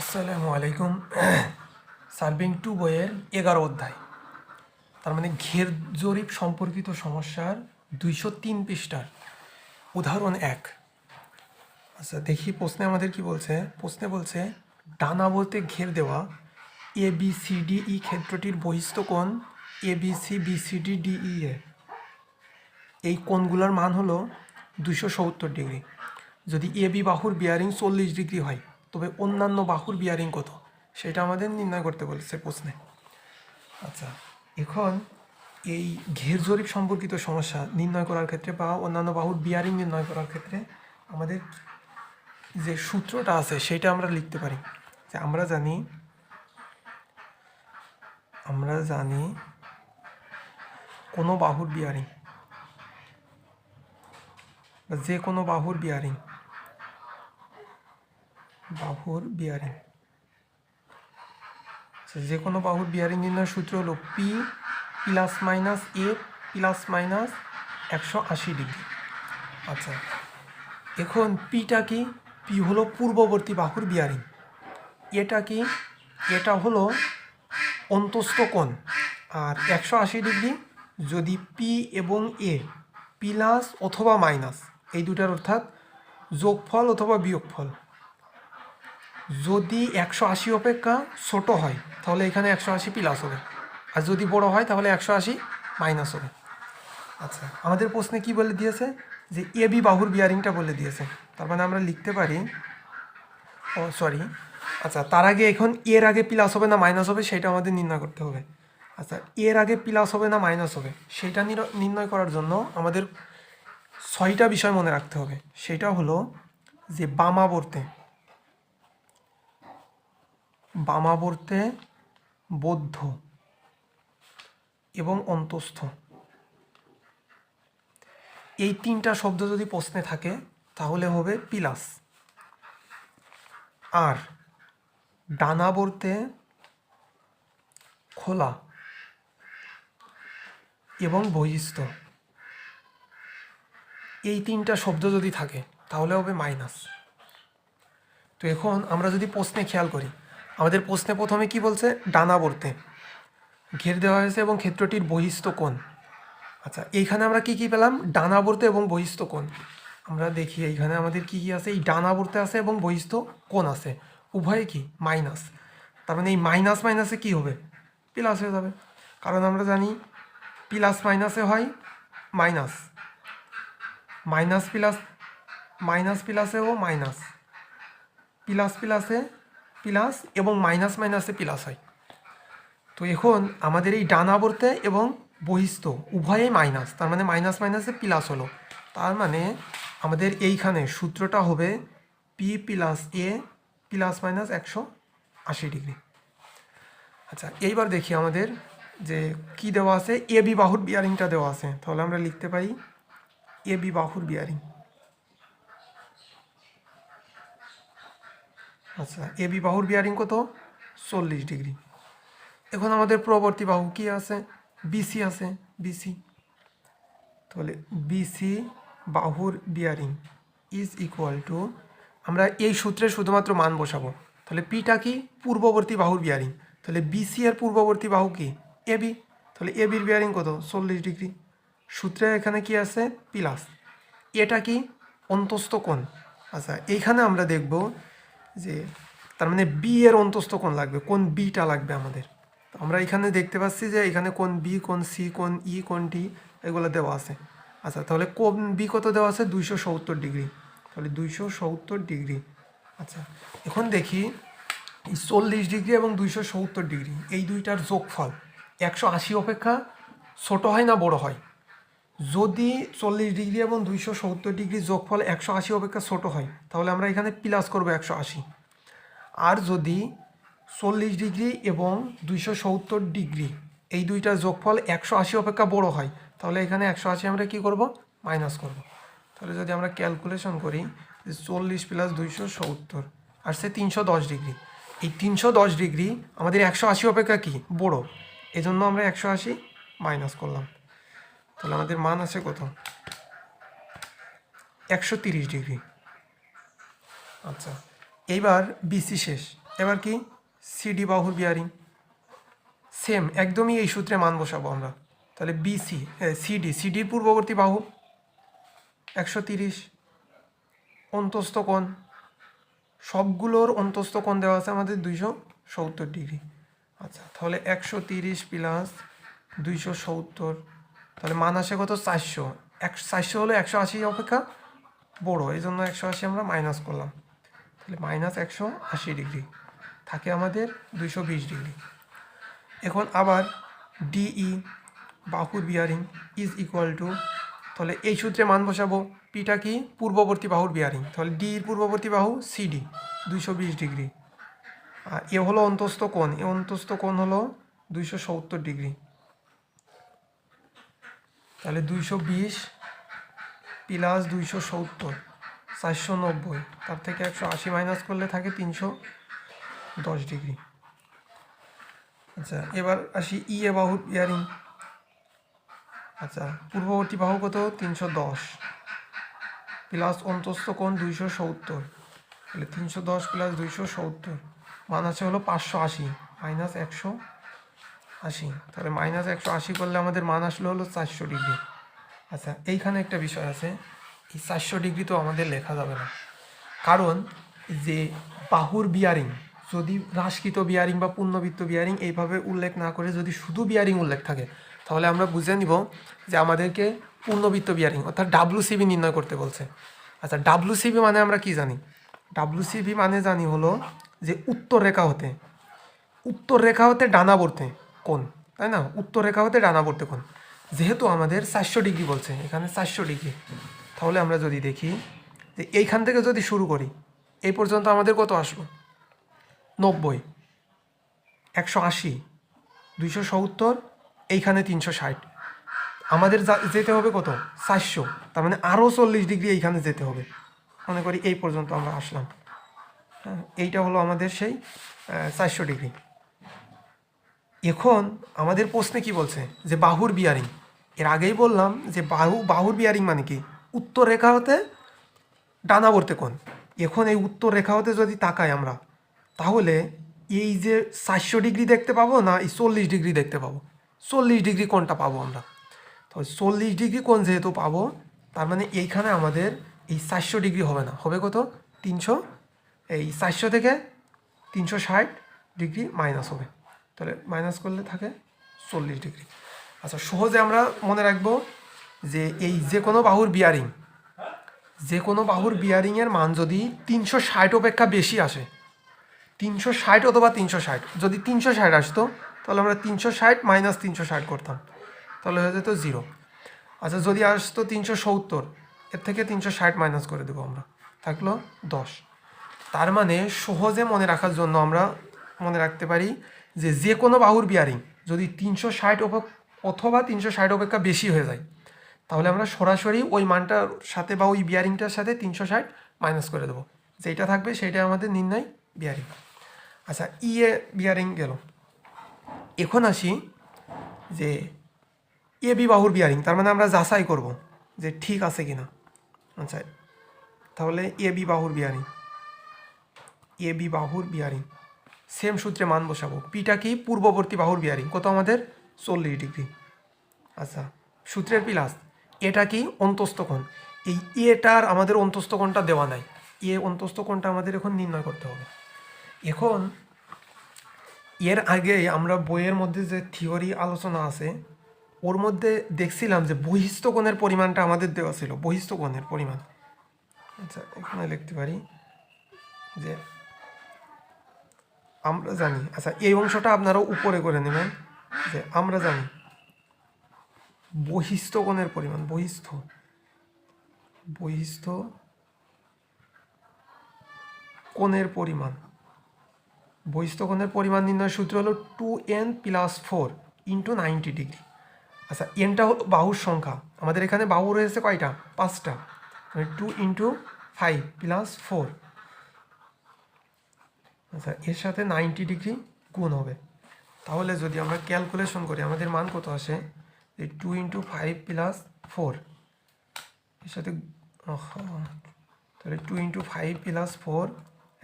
আসসালামু আলাইকুম। সালভিং 2 বইয়ের 11 অধ্যায়, তার মানে ঘের জরিপ সম্পর্কিত সমস্যার 203 পৃষ্ঠার উদাহরণ 1। আচ্ছা, দেখি প্রশ্নে আমাদের কি বলছে। প্রশ্নে বলছে ডানা বলতে ঘের দেওয়া A B C D E ক্ষেত্রটির বহিস্থ কোণ A B C B C D D E A, এই কোণগুলোর মান হলো 270 ডিগ্রি। যদি এ বি বাহুর বিয়ারিং 40 ডিগ্রি হয়, তবে অন্যান্য বাহুর বিয়ারিং কত, সেটা আমাদের নির্ণয় করতে বলেছে প্রশ্নে। আচ্ছা, এখন এই ঘের জরিপ সম্পর্কিত সমস্যা নির্ণয় করার ক্ষেত্রে বা অন্যান্য বাহুর বিয়ারিং নির্ণয় করার ক্ষেত্রে আমাদের যে সূত্রটা আছে সেটা আমরা লিখতে পারি। যে আমরা জানি কোনো বাহুর বিয়ারিং বা যে কোনো বাহুর বিয়ারিং যে কোনো বাহুর বিয়ারিং নির্ণয়ের সূত্র হলো পি প্লাস মাইনাস এ প্লাস মাইনাস 180 ডিগ্রি। আচ্ছা, এখন পিটা কি? পি হলো পূর্ববর্তী বাহুর বিয়ারিং। এটা কি? এটা হলো অন্তস্থ কোণ। আর 180 ডিগ্রি যদি পি এবং এ প্লাস অথবা মাইনাস এই দুটার অর্থাৎ যোগফল অথবা বিয়োগফল যদি 180 অপেক্ষা ছোট হয় তাহলে এখানে 180 প্লাস হবে, আর যদি বড় হয় তাহলে 180 মাইনাস হবে। আচ্ছা, আমাদের প্রশ্নে কি বলে দিয়েছে? যে এ বি বাহুর বিয়ারিংটা বলে দিয়েছে। তার মানে আমরা লিখতে পারি, আচ্ছা, তার আগে এখন এর আগে প্লাস হবে না মাইনাস হবে সেটা আমাদের নির্ণয় করতে হবে। আচ্ছা, এর আগে প্লাস হবে না মাইনাস হবে সেটা নির্ণয় করার জন্য আমাদের 6টা বিষয় মনে রাখতে হবে। সেটা হলো যে বামাবর্তে বদ্ধ এবং অন্তস্থ, এই 3টা শব্দ যদি প্রশ্নে থাকে তাহলে হবে প্লাস। আর ডানাবর্তে খোলা এবং বহিস্থ, এই 3টা শব্দ যদি থাকে তাহলে হবে মাইনাস। তো এখন আমরা যদি প্রশ্নে খেয়াল করি, আমাদের প্রশ্নে প্রথমে কি বলছে? ডানাবর্তে ঘের দেওয়া হয়েছে এবং ক্ষেত্রটির বহিস্থ কোণ। আচ্ছা, এইখানে আমরা কি কি পেলাম? ডানাবর্তে এবং বহিস্থ কোণ। আমরা দেখি এইখানে আমাদের কি কি আছে। এই ডানাবর্তে আছে এবং বহিস্থ কোণ আছে, উভয়ে কি মাইনাস। তার মানে এই মাইনাস মাইনাসে কি হবে? প্লাস হয়ে যাবে, কারণ আমরা জানি প্লাস মাইনাসে হয় মাইনাস, মাইনাস প্লাস মাইনাস প্লাসেও মাইনাস, প্লাস প্লাসে প্লাস এবং মাইনাস মাইনাসে প্লাস হয়। তো এখন আমাদের এই ডানাবর্তে এবং বহিস্থ উভয়েই মাইনাস, তার মানে মাইনাস মাইনাসে প্লাস হলো। তার মানে আমাদের এইখানে সূত্রটা হবে পি প্লাস এ প্লাস মাইনাস 180 ডিগ্রি। আচ্ছা, এইবার দেখি আমাদের যে কি দেওয়া আছে। এ বি বাহুর বিয়ারিংটা দেওয়া আছে, তাহলে আমরা লিখতে পারি এ বি বাহুর বিয়ারিং। আচ্ছা, এ বি বাহুর বিয়ারিং কত? 40 ডিগ্রি। এখন আমাদের পরবর্তী বাহু কি আছে? বিসি আছে, বিসি। তাহলে বিসি বাহুর বিয়ারিং ইজ ইকুয়াল টু, আমরা এই সূত্রে শুধুমাত্র মান বসাবো। তাহলে পিটা কি? পূর্ববর্তী বাহুর বিয়ারিং। তাহলে বিসি এর পূর্ববর্তী বাহু কি? এবি। তাহলে এবির বিয়ারিং কত? 40 ডিগ্রি। সূত্রে এখানে কি আছে? প্লাস। এটা কি? অন্তস্থ কোণ। আচ্ছা, এইখানে আমরা দেখব যে তার মানে বি এর অন্তস্থ কোণ লাগবে, কোণ বিটা লাগবে আমাদের। আমরা এখানে দেখতে পাচ্ছি যে এখানে কোণ বি, কোণ সি, কোণ ই, কোণ ডি এগুলো দেওয়া আছে। আচ্ছা, তাহলে কোণ বি কত দেওয়া আছে? 270 ডিগ্রি। তাহলে 270 ডিগ্রি। আচ্ছা, এখন দেখি এই 40 ডিগ্রি এবং 270 ডিগ্রি এই দুইটার যোগফল 180 অপেক্ষা ছোট হয় না বড় হয়? যদি 40 ডিগ্রি এবং 270 ডিগ্রি যোগফল 180 অপেক্ষা ছোট হয় তাহলে আমরা এখানে প্লাস করবো 180। আর যদি 40 ডিগ্রি এবং 270 ডিগ্রি এই দুইটার যোগফল 180 অপেক্ষা বড় হয় তাহলে এখানে 180 আমরা কি করব? মাইনাস করব। তাহলে যদি আমরা ক্যালকুলেশন করি যে 40 প্লাস 270 আসছে 310 ডিগ্রি। এই 310 ডিগ্রি আমাদের 180 অপেক্ষা কি বড়, এজন্য আমরা 180 মাইনাস করলাম। তাহলে আমাদের মান আছে কত? 130 ডিগ্রি। আচ্ছা, এইবার বিসি শেষ। এবার কি সিডি বাহুর বিয়ারিং, সেম একদমই এই সূত্রে মান বসাবো আমরা। তাহলে বিসি সিডির পূর্ববর্তী বাহু 130, অন্তস্থ কোণ সবগুলোর অন্তস্থ কোণ দেওয়া আছে আমাদের 270 ডিগ্রি। আচ্ছা তাহলে 130 প্লাস 270, তাহলে মান আসে কত 400। 400 হলে 180 অপেক্ষা বড়, এই জন্য 180 আমরা মাইনাস করলাম, তাহলে মাইনাস 180 ডিগ্রি থাকে আমাদের 220 ডিগ্রি। এখন আবার ডিই বাহুর বিয়ারিং ইজ ইকুয়াল টু, তাহলে এই সূত্রে মান বসাবো, পিটা কি পূর্ববর্তী বাহুর বিয়ারিং, তাহলে ডির পূর্ববর্তী বাহু সিডি 220 ডিগ্রি, আর এ হলো অন্তস্থ কোণ, এ অন্তস্থ কোণ হলো 270 ডিগ্রি। তাহলে 220 প্লাস 270 490, তার থেকে 180 মাইনাস করলে থাকে 310 ডিগ্রি। আচ্ছা এবার আসি ই এ বাহুর বিয়ারিং। আচ্ছা পূর্ববর্তী বাহু কত 310 প্লাস অন্তস্থ কোণ 270, তাহলে 310 প্লাস 270 মান আছে হলো 580 মাইনাস 180, তাহলে মাইনাস 180 করলে আমাদের মান আসলো হলো 400 ডিগ্রি। আচ্ছা এইখানে একটা বিষয় আছে, এই 400 ডিগ্রি তো আমাদের লেখা যাবে না, কারণ যে বাহুর বিয়ারিং যদি হ্রাসকৃত বিয়ারিং বা পূর্ণবৃত্ত বিয়ারিং এইভাবে উল্লেখ না করে যদি শুধু বিয়ারিং উল্লেখ থাকে, তাহলে আমরা বুঝে নিব যে আমাদেরকে পূর্ণবৃত্ত বিয়ারিং অর্থাৎ ডাব্লুসিবি নির্ণয় করতে বলছে। আচ্ছা ডাব্লুসিবি মানে আমরা কি জানি, ডাব্লুসিবি মানে জানি হলো যে উত্তর রেখা হতে ডানাবর্তে কোণ, তাই না, উত্তর রেখা হতে ডানাবর্তে কোণ, যেহেতু আমাদের 400 ডিগ্রি বলছে এখানে 400 ডিগ্রি, তাহলে আমরা যদি দেখি যে এইখান থেকে যদি শুরু করি এই পর্যন্ত আমাদের কত আসলো 90, 180, 270, এইখানে 360, আমাদের যেতে হবে কত 400, তার মানে আরও 40 ডিগ্রি এইখানে যেতে হবে। মনে করি এই পর্যন্ত আমরা আসলাম, হ্যাঁ এইটা হলো আমাদের সেই 400 ডিগ্রি। এখন আমাদের প্রশ্নে কি বলছে যে বাহুর বিয়ারিং, এর আগেই বললাম যে বাহুর বিয়ারিং মানে কি উত্তর রেখা হতে ডানাবর্তে কোণ। এখন এই উত্তর রেখা হতে যদি তাকাই আমরা, তাহলে এই যে 400 ডিগ্রি দেখতে পাবো না এই 40 ডিগ্রি দেখতে পাবো, 40 ডিগ্রি কোণটা পাবো আমরা। তো 40 ডিগ্রি কোণ যেহেতু পাবো, তার মানে এইখানে আমাদের এই 400 ডিগ্রি হবে না, হবে কত 300, এই 400 থেকে 360 ডিগ্রি মাইনাস হবে, তাহলে মাইনাস করলে থাকে 40 ডিগ্রি। আচ্ছা সহজে আমরা মনে রাখবো যে এই যে কোনো বাহুর বিয়ারিংয়ের মান যদি 360 অপেক্ষা বেশি আসে, 360 অথবা 360, যদি 360 আসতো তাহলে আমরা 360 মাইনাস 360 করতাম, তাহলে হয়ে যেত 0। আচ্ছা যদি আসতো 370, এর থেকে 360 মাইনাস করে দেবো আমরা, থাকলো 10। তার মানে সহজে মনে রাখার জন্য আমরা মনে রাখতে পারি যে যে কোনো বাহুর বিয়ারিং যদি 360 অথবা 360 অপেক্ষা বেশি হয়ে যায়, তাহলে আমরা সরাসরি ওই মানটার সাথে বা ওই বিয়ারিংটার সাথে 360 মাইনাস করে দেবো, যেটা থাকবে সেটা আমাদের নির্ণয় বিয়ারিং। আচ্ছা ইয়ে বিয়ারিং গেল, এখন আসি যে এ বি বাহুর বিয়ারিং, তার মানে আমরা যাচাই করব যে ঠিক আছে কিনা। আচ্ছা তাহলে এ বি বাহুর বিয়ারিং সেম সূত্রে মান বসাবো, পিটা কি পূর্ববর্তী বাহুর বিয়ারিং কত আমাদের 40 ডিগ্রি। আচ্ছা সূত্রের প্লাস এটা কি অন্তস্থ কোণ, এই এটার আমাদের অন্তস্থ কোণটা দেওয়া নাই, অন্তস্থ কোণটা আমাদের এখন নির্ণয় করতে হবে। এখন এর আগে আমরা বইয়ের মধ্যে যে থিওরি আলোচনা আছে ওর মধ্যে দেখছিলাম যে বহিস্থ কোণের পরিমাণটা আমাদের দেওয়া ছিল, বহিস্থ কোণের পরিমাণ। আচ্ছা এখানে লিখতে পারি যে আমরা জানি, আচ্ছা এই অংশটা আপনারাও উপরে করে নেবেন যে আমরা জানি বহিস্থ কোণের পরিমাণ, বহিস্থ কোণের পরিমাণ নির্ণয়ের সূত্র হলো 2n + 4 × 90 ডিগ্রি। আচ্ছা এনটা হলো বাহুর সংখ্যা, আমাদের এখানে বাহু রয়েছে কয়টা 5টা, 2 × 5 + 4, আচ্ছা এর সাথে 90 ডিগ্রি গুণ হবে। তাহলে যদি আমরা ক্যালকুলেশন করি আমাদের মান কত আসে, এই 2 × 5 + 4 এর সাথে, তাহলে 2 × 5 + 4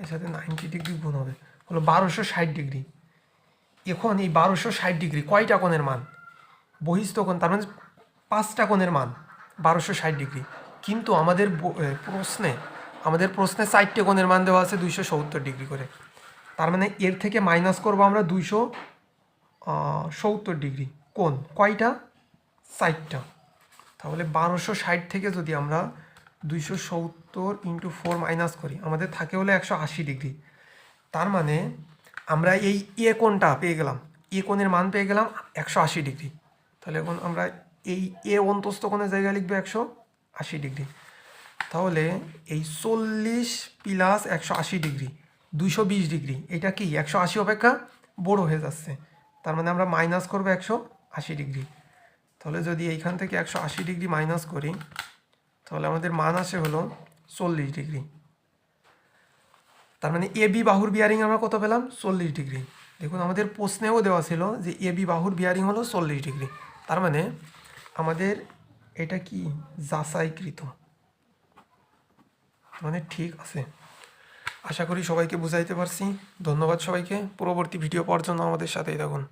এর সাথে 90 ডিগ্রি গুণ হবে, হলো 1260 ডিগ্রি। এখন এই 1260 ডিগ্রি কয়টা কোণের মান? বহিস্থ কোণ, তার মানে 5টা কোণের মান 1260 ডিগ্রি। কিন্তু প্রশ্নে 4টে কোণের মান দেওয়া আছে 270 ডিগ্রি করে। তার মানে এর থেকে মাইনাস করবো আমরা 270 ডিগ্রি কোণ। কয়টা? 4টা। তাহলে 1260 থেকে যদি আমরা 270 × 4 মাইনাস করি, আমাদের থাকে হলো 180 ডিগ্রি। তার মানে আমরা এই এ কোণটা পেয়ে গেলাম, এ কোণের মান পেয়ে গেলাম 180 ডিগ্রি। তাহলে এখন আমরা এই এ অন্তস্থ কোণের জায়গায় লিখবো 180 ডিগ্রি। তাহলে এই 40 প্লাস 180 ডিগ্রি 220 ডিগ্রি, এটা কি 180 অপেক্ষা বড় হয়ে যাচ্ছে। তার মানে আমরা মাইনাস করবো 180 ডিগ্রি। তাহলে যদি এইখান থেকে 180 ডিগ্রি মাইনাস করি, তাহলে আমাদের মান আসে হলো 40 ডিগ্রি। তার মানে এ বি বাহুর বিয়ারিং আমরা কত পেলাম? 40 ডিগ্রি। দেখুন আমাদের প্রশ্নেও দেওয়া ছিল যে এ বি বাহুর বিয়ারিং হলো 40 ডিগ্রি। তার মানে আমাদের এটা কি যাচাইকৃত, মানে ঠিক আছে। আশা করি সবাইকে বুঝাইতে পারছি। ধন্যবাদ সবাইকে। পরবর্তী ভিডিও পাওয়ার জন্য আমাদের সাথেই থাকুন।